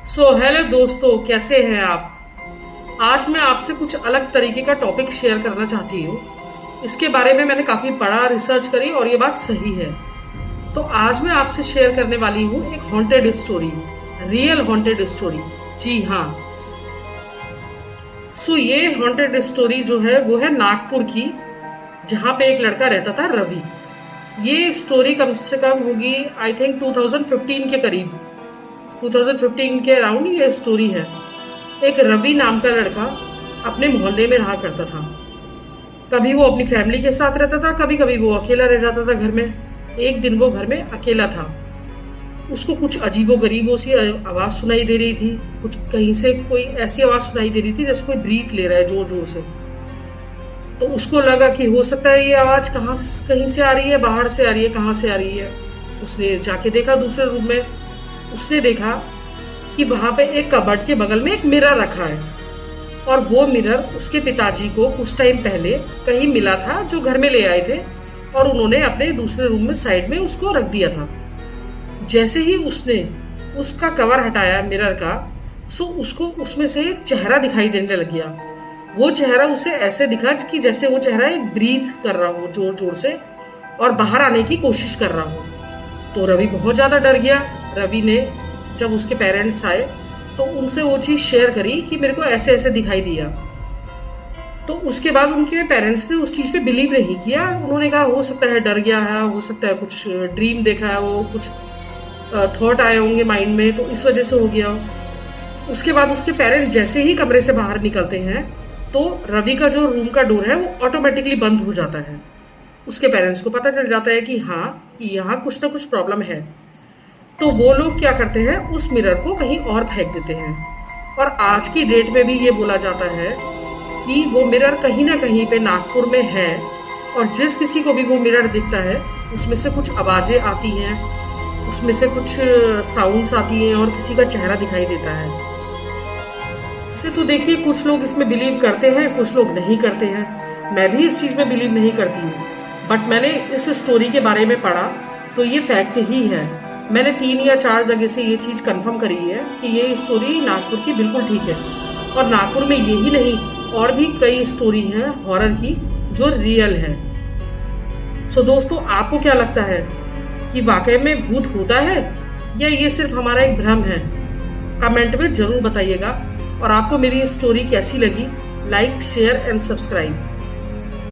Hello दोस्तों, कैसे हैं आप। आज मैं आपसे कुछ अलग तरीके का टॉपिक शेयर करना चाहती हूँ। इसके बारे में मैंने काफ़ी पढ़ा, रिसर्च करी और ये बात सही है। तो आज मैं आपसे शेयर करने वाली हूँ एक haunted story, real haunted story. जी हाँ। ये हॉन्टेड स्टोरी जो है वो है नागपुर की, जहाँ पे एक लड़का रहता था, रवि। ये स्टोरी कम से कम होगी आई थिंक 2015 के करीब, 2015 के अराउंड ये स्टोरी है। एक रवि नाम का लड़का अपने मोहल्ले में रहा करता था। कभी वो अपनी फैमिली के साथ रहता था, कभी कभी वो अकेला रह जाता था घर में। एक दिन वो घर में अकेला था। उसको कुछ अजीबोगरीबों सी आवाज़ सुनाई दे रही थी। कुछ कहीं से कोई ऐसी आवाज़ सुनाई दे रही थी जैसे कोई ब्रीथ ले रहा है जोर जोर से। तो उसको लगा कि हो सकता है ये आवाज़ कहीं से आ रही है, बाहर से आ रही है, कहाँ से आ रही है। उसने जाके देखा दूसरे रूम में। उसने देखा कि वहां पे एक कबर्ड के बगल में एक मिरर रखा है, और वो मिरर उसके पिताजी को कुछ टाइम पहले कहीं मिला था, जो घर में ले आए थे, और उन्होंने अपने दूसरे रूम में साइड में उसको रख दिया था। जैसे ही उसने उसका कवर हटाया मिरर का, उसको उसमें से एक चेहरा दिखाई देने लग गया। वो चेहरा उसे ऐसे दिखा कि जैसे वो चेहरा एक ब्रीथ कर रहा हो जोर जोर से, और बाहर आने की कोशिश कर रहा हो। तो रवि बहुत ज्यादा डर गया। रवि ने जब उसके पेरेंट्स आए तो उनसे वो चीज शेयर करी कि मेरे को ऐसे ऐसे दिखाई दिया। तो उसके बाद उनके पेरेंट्स ने उस चीज पे बिलीव नहीं किया। उन्होंने कहा हो सकता है डर गया है, हो सकता है कुछ ड्रीम देखा है, वो कुछ थॉट आए होंगे माइंड में, तो इस वजह से हो गया। उसके बाद उसके पेरेंट्स जैसे ही कमरे से बाहर निकलते हैं तो रवि का जो रूम का डोर है वो ऑटोमेटिकली बंद हो जाता है। उसके पेरेंट्स को पता चल जाता है कि हाँ, यहाँ कुछ ना कुछ प्रॉब्लम है। तो वो लोग क्या करते हैं, उस मिरर को कहीं और फेंक देते हैं। और आज की डेट में भी ये बोला जाता है कि वो मिरर कहीं ना कहीं पे नागपुर में है, और जिस किसी को भी वो मिरर दिखता है उसमें से कुछ आवाजें आती हैं, उसमें से कुछ साउंड्स आती हैं, और किसी का चेहरा दिखाई देता है। इसे तो देखिए, कुछ लोग इसमें बिलीव करते हैं, कुछ लोग नहीं करते हैं। मैं भी इस चीज में बिलीव नहीं करती हूँ, बट मैंने इस स्टोरी के बारे में पढ़ा तो ये फैक्ट ही है। मैंने 3 या 4 जगह से ये चीज कंफर्म करी है कि ये स्टोरी नागपुर की बिल्कुल ठीक है। और नागपुर में यही नहीं, और भी कई स्टोरी हैं हॉरर की जो रियल है। दोस्तों, आपको क्या लगता है कि वाकई में भूत होता है या ये सिर्फ हमारा एक भ्रम है? कमेंट में जरूर बताइएगा। और आपको मेरी स्टोरी कैसी लगी, लाइक, शेयर एंड सब्सक्राइब।